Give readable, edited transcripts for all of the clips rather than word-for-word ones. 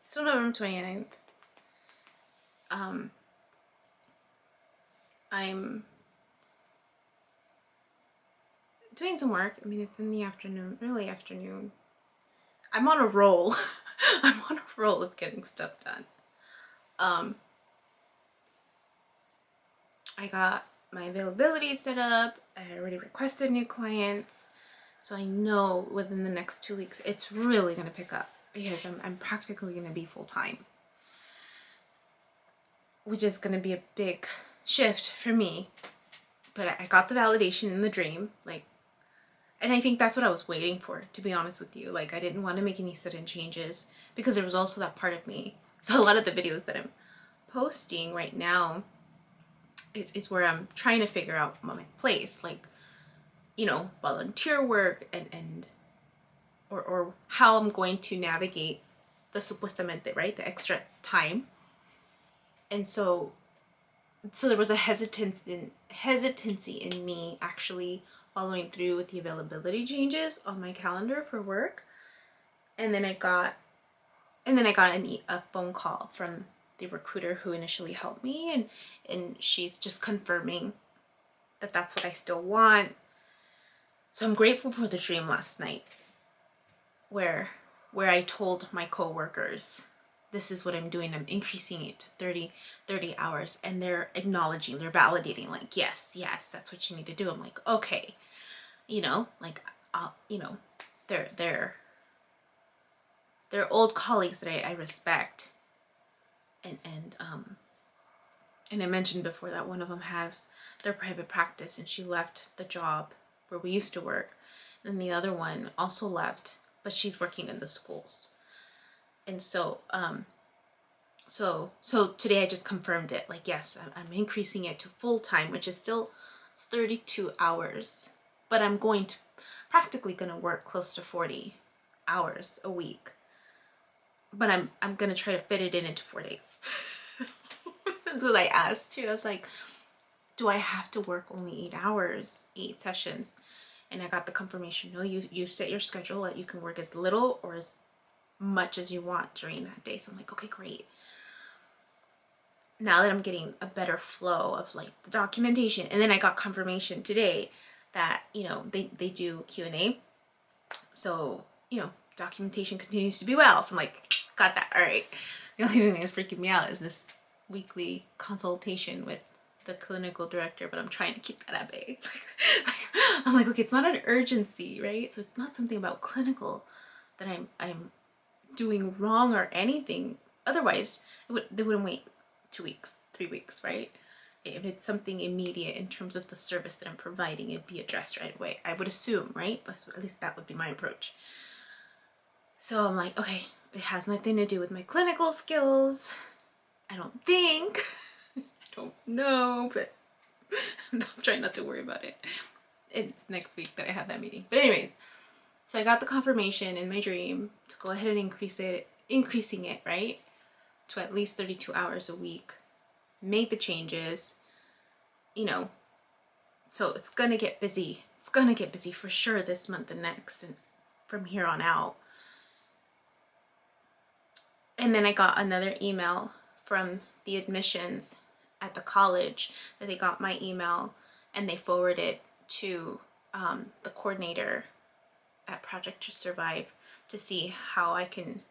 still November 29th. I'm doing some work. I mean, it's in the afternoon, early afternoon. I'm on a roll. I'm on a roll of getting stuff done. I got my availability set up. I already requested new clients. So I know within the next 2 weeks, it's really going to pick up because I'm practically going to be full-time, which is going to be a big shift for me. But I got the validation in the dream, like, and I think that's what I was waiting for, to be honest with you. Like, I didn't want to make any sudden changes because there was also that part of me. So a lot of the videos that I'm posting right now is where I'm trying to figure out my place, like, you know, volunteer work or how I'm going to navigate the supuestamente, right? The extra time. And so there was a hesitancy in me actually following through with the availability changes on my calendar for work. And then I got a phone call from the recruiter who initially helped me, and she's just confirming that that's what I still want. So I'm grateful for the dream last night where I told my coworkers, this is what I'm doing. I'm increasing it to 30 hours. And they're acknowledging, they're validating, like, yes, that's what you need to do. I'm like, okay, you know, like, you know, they're old colleagues that I respect. And I mentioned before that one of them has their private practice and she left the job where we used to work. And the other one also left, but she's working in the schools. And so, so today I just confirmed it. Like, yes, I'm increasing it to full time, which is still, it's 32 hours, but I'm practically going to work close to 40 hours a week. But I'm going to try to fit it into 4 days. Because I asked too, I was like, do I have to work only 8 hours, 8 sessions? And I got the confirmation, no, you set your schedule that you can work as little or as much as you want during that day. So I'm like, okay, great. Now that I'm getting a better flow of like the documentation, and then I got confirmation today that, you know, they do Q&A. So, you know, documentation continues to be well. So I'm like, got that. All right. The only thing that's freaking me out is this weekly consultation with the clinical director, but I'm trying to keep that at bay. I'm like, okay, it's not an urgency, right? So it's not something about clinical that I'm doing wrong or anything. Otherwise, they wouldn't wait 2 weeks, 3 weeks, right? If it's something immediate in terms of the service that I'm providing, it'd be addressed right away. I would assume, right? But at least that would be my approach. So I'm like, okay, it has nothing to do with my clinical skills. I don't think. I don't know, but I'm trying not to worry about it. It's next week that I have that meeting. But anyways, so I got the confirmation in my dream to go ahead and increasing it, right? To at least 32 hours a week. Made the changes, you know, so it's gonna get busy. It's gonna get busy for sure this month and next and from here on out. And then I got another email from the admissions at the college that they got my email and they forwarded it to the coordinator at Project to Survive to see how I can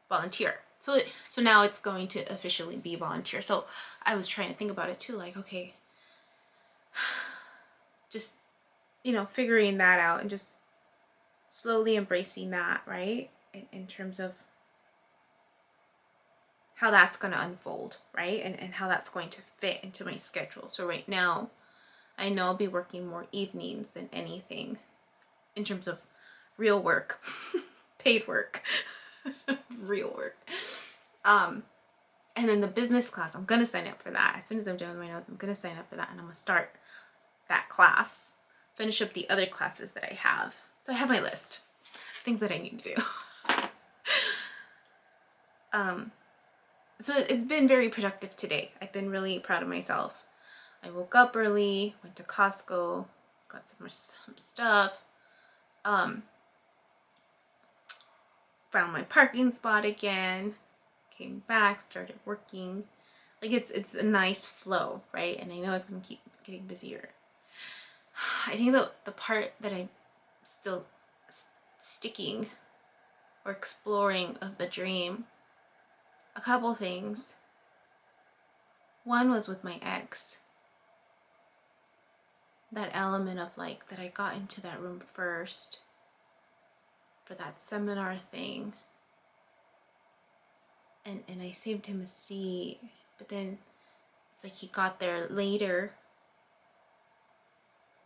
volunteer. So now it's going to officially be volunteer. So I was trying to think about it too, like, okay, just, you know, figuring that out and just slowly embracing that, right? In terms of how that's going to unfold, right? And how that's going to fit into my schedule. So right now, I know I'll be working more evenings than anything in terms of real work, paid work, real work. And then the business class, I'm going to sign up for that. As soon as I'm done with my notes, I'm going to sign up for that and I'm going to start that class, finish up the other classes that I have. So I have my list of things that I need to do. So it's been very productive today. I've been really proud of myself. I woke up early, went to Costco, got some stuff. found my parking spot again, came back, started working. Like it's a nice flow, right? And I know it's gonna keep getting busier. I think the part that I'm still sticking or exploring of the dream, a couple things. One was with my ex. That element of like that I got into that room first for that seminar thing. And I saved him a seat, but then it's like he got there later,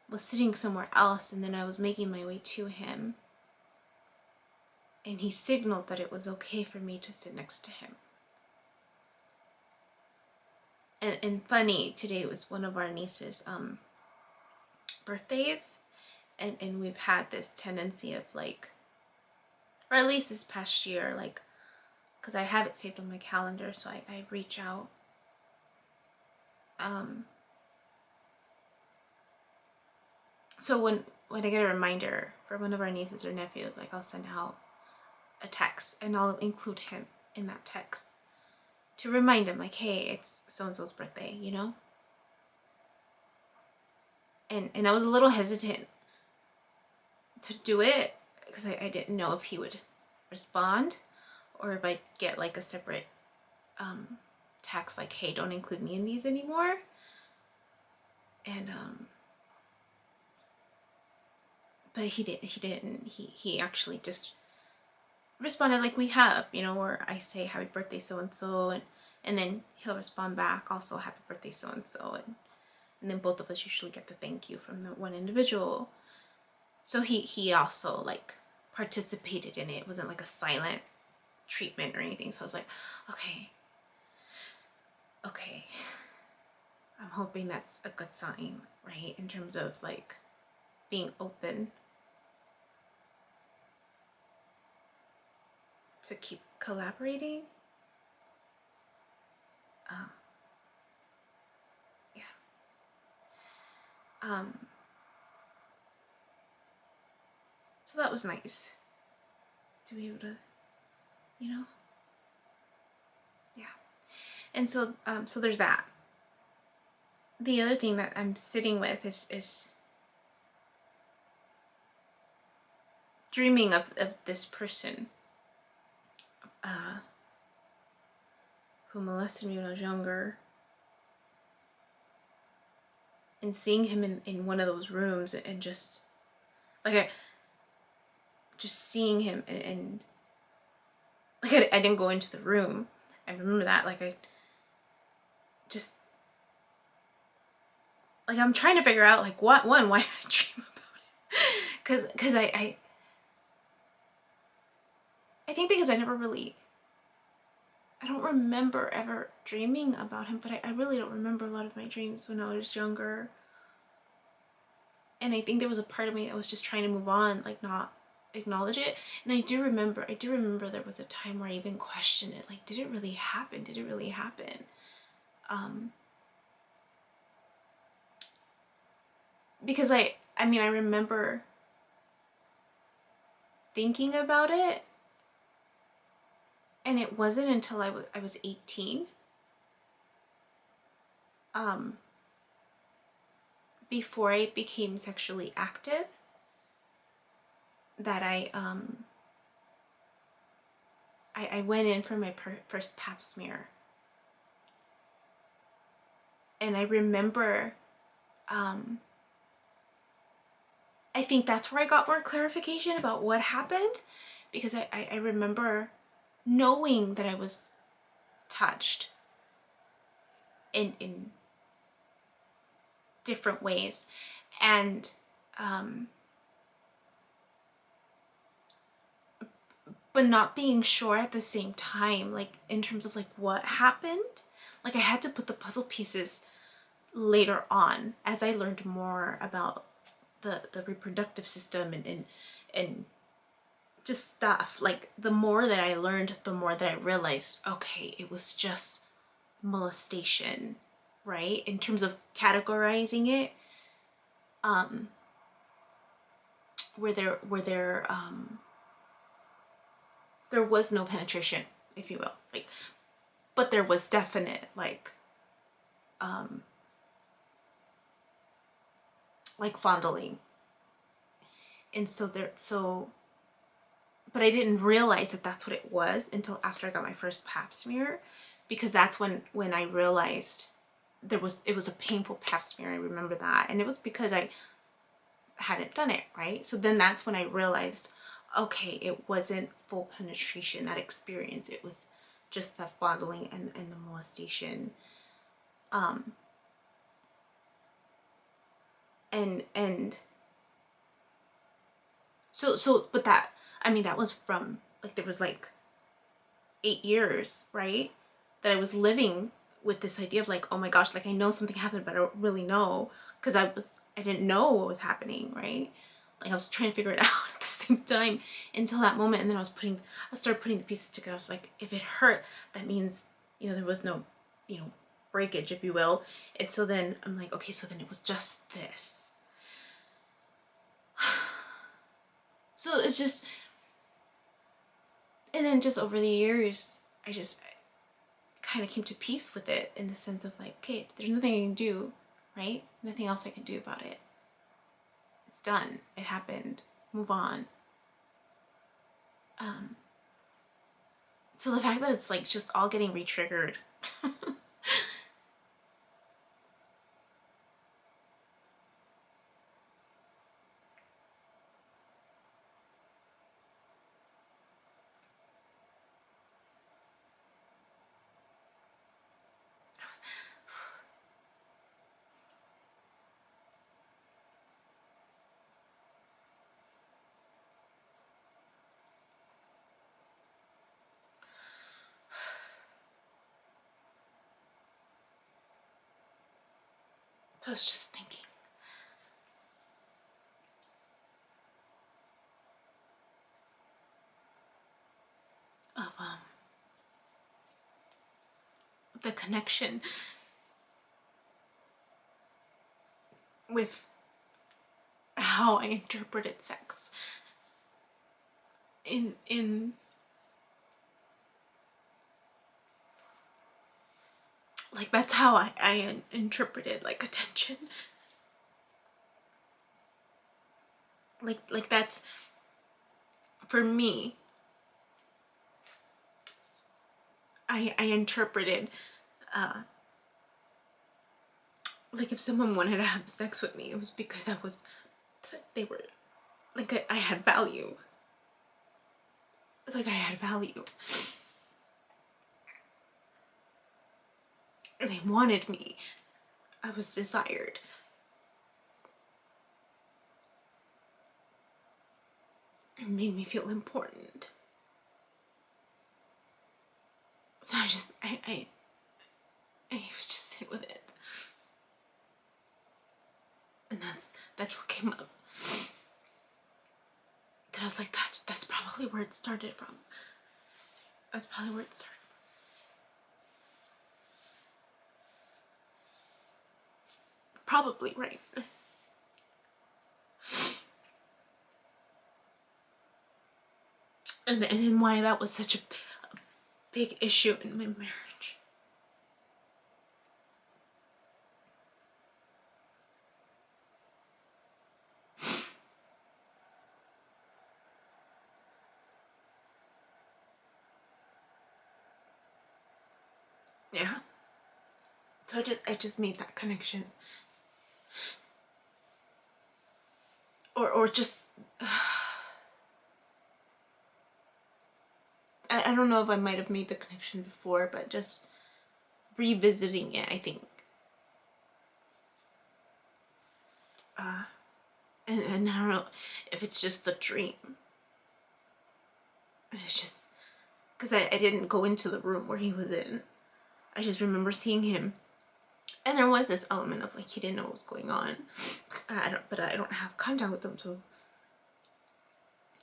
was sitting somewhere else, and then I was making my way to him. And he signaled that it was okay for me to sit next to him. And funny, today was one of our niece's birthdays, and we've had this tendency of like, or at least this past year, like, because I have it saved on my calendar, so I reach out. So when I get a reminder for one of our nieces or nephews, like I'll send out a text and I'll include him in that text to remind him, like, hey, it's so-and-so's birthday, you know? And I was a little hesitant to do it because I didn't know if he would respond or if I'd get like a separate text like, hey, don't include me in these anymore. And but he didn't. He actually just responded like we have, you know, where I say happy birthday so and so, and then he'll respond back also happy birthday so and so, and then both of us usually get the thank you from the one individual. So he also like participated in it. It wasn't like a silent treatment or anything. So I was like, okay, I'm hoping that's a good sign, right? In terms of like being open to keep collaborating. So that was nice to be able to, you know, yeah. And so so there's that. The other thing that I'm sitting with is dreaming of this person who molested me when I was younger, and seeing him in one of those rooms and just like just seeing him and like I didn't go into the room. I remember that, like I just like I'm trying to figure out like why did I dream about it? Because I think because I don't remember ever dreaming about him, but I really don't remember a lot of my dreams when I was younger. And I think there was a part of me that was just trying to move on, like not acknowledge it. And I do remember there was a time where I even questioned it, like, did it really happen? Did it really happen? Because I mean, I remember thinking about it, and it wasn't until I was 18 before I became sexually active that I went in for my first pap smear. And I remember I think that's where I got more clarification about what happened, because I remember knowing that I was touched in different ways, and but not being sure at the same time, like in terms of like what happened. Like I had to put the puzzle pieces later on as I learned more about the reproductive system and just stuff. Like the more that I learned, the more that I realized, okay, it was just molestation, right? In terms of categorizing it, were there there was no penetration, if you will, like, but there was definite like fondling. And so but I didn't realize that that's what it was until after I got my first pap smear, because that's when I realized it was a painful pap smear. I remember that, and it was because I hadn't done it right. So then that's when I realized, okay, it wasn't full penetration, that experience. It was just the fondling and the molestation. And so but that, I mean, that was from like, there was like 8 years, right, that I was living with this idea of like, oh my gosh, like I know something happened, but I don't really know, because I didn't know what was happening, right? Like I was trying to figure it out at the same time until that moment. And then I started putting the pieces together. I was like, if it hurt, that means, there was no, breakage, if you will. And so then I'm like, okay, so then it was just this. So it's just, and then just over the years, I kind of came to peace with it, in the sense of like, okay, there's nothing I can do, right? Nothing else I can do about it. It's done. It happened. Move on. So the fact that it's like just all getting re-triggered. I was just thinking of the connection with how I interpreted sex in like, that's how I interpreted like attention. Like that's, for me, I interpreted like, if someone wanted to have sex with me, it was because they were like, I had value. Like I had value. They wanted me. I was desired. It made me feel important. So I was just sit with it. And that's what came up. Then I was like, that's probably where it started from. That's probably where it started. Probably, right. And then why that was such a big issue in my marriage. Yeah. So I just made that connection. Or just I don't know if I might have made the connection before, but just revisiting it, I think. And I don't know if it's just the dream. It's just because I didn't go into the room where he was in. I just remember seeing him, and there was this element of like, he didn't know what was going on. But I don't have contact with him, so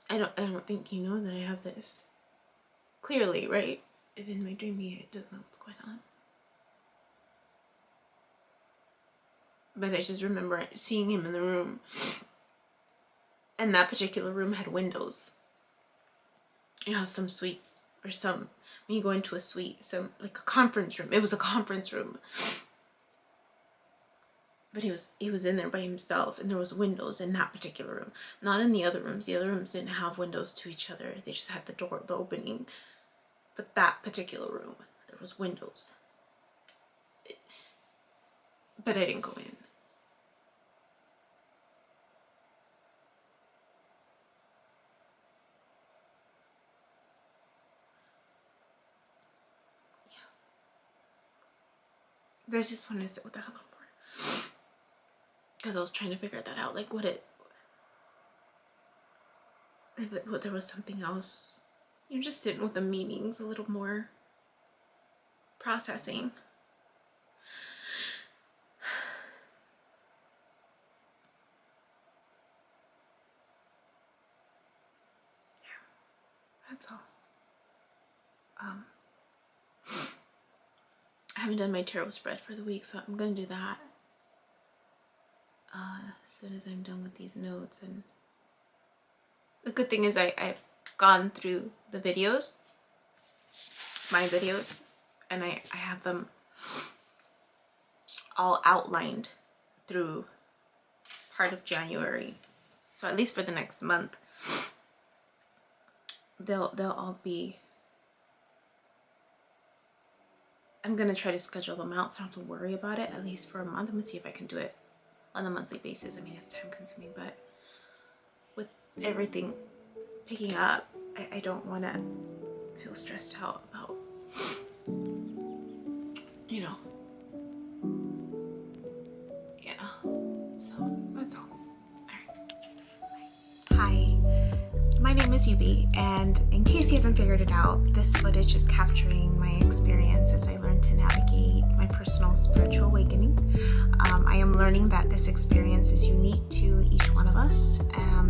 I don't think he knows that I have this. Clearly, right? If in my dream he doesn't know what's going on. But I just remember seeing him in the room. And that particular room had windows. you know, some suites or some, when you go into a suite, some like a conference room. It was a conference room. But he was in there by himself, and there was windows in that particular room. Not in the other rooms. The other rooms didn't have windows to each other. They just had the opening. But that particular room, there was windows. But I didn't go in. Yeah. I just wanted to sit with that a little more. Because I was trying to figure that out. Like, what there was something else. You're just sitting with the meanings a little more. Processing. That's all. I haven't done my tarot spread for the week, so I'm gonna do that as soon as I'm done with these notes. And the good thing is I've gone through the videos, my videos, and I have them all outlined through part of January. So at least for the next month, they'll all be. I'm gonna try to schedule them out so I don't have to worry about it, at least for a month. I'm gonna see if I can do it on a monthly basis. I mean, it's time consuming, but with everything picking up, I don't want to feel stressed out about, you know, yeah, so that's all. Hi, my name is Yubi, and in case you haven't figured it out, this footage is capturing my experience as I learn to navigate my personal spiritual awakening. I am learning that this experience is unique to each one of us.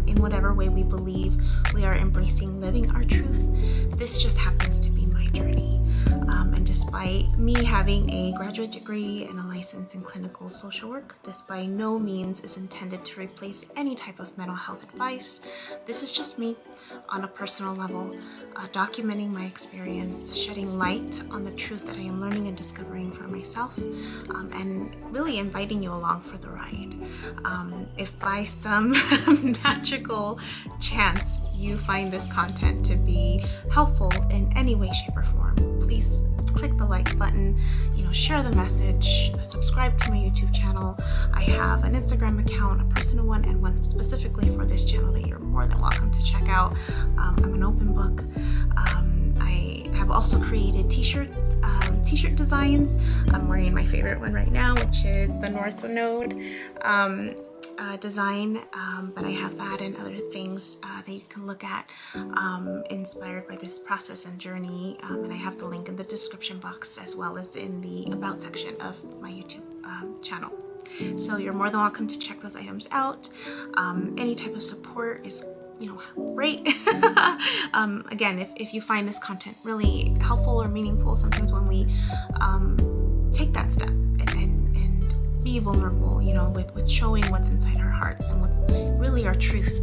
In whatever way we believe we are embracing living our truth, this just happens to be my journey. And despite me having a graduate degree and a license in clinical social work, this by no means is intended to replace any type of mental health advice. This is just me on a personal level, documenting my experience, shedding light on the truth that I am learning and discovering for myself, and really inviting you along for the ride. If by some magical chance you find this content to be helpful in any way, shape, or form, please click the like button, share the message, subscribe to my YouTube channel. I have an Instagram account, a personal one, and one specifically for this channel that you're more than welcome to check out. I'm an open book. I have also created t-shirt designs. I'm wearing my favorite one right now, which is the North Node design, but I have that and other things that you can look at inspired by this process and journey, and I have the link in the description box as well as in the about section of my YouTube channel. So you're more than welcome to check those items out. Any type of support is great. Again, if you find this content really helpful or meaningful, sometimes when we take that step and be vulnerable, with showing what's inside our hearts and what's really our truth,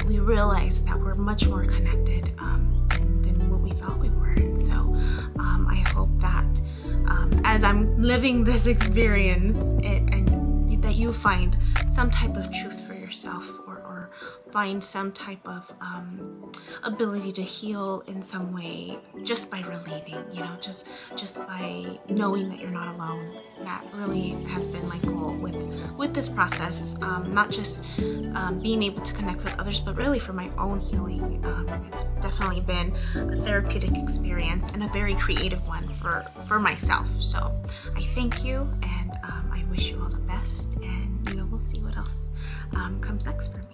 we realize that we're much more connected than what we thought we were. And so I hope that as I'm living this experience, and that you find some type of truth for yourself, or find some type of ability to heal in some way just by relating, just by knowing that you're not alone. That really has been my goal with this process, not just being able to connect with others, but really for my own healing. It's definitely been a therapeutic experience and a very creative one for myself. So I thank you, and I wish you all the best, and we'll see what else comes next for me.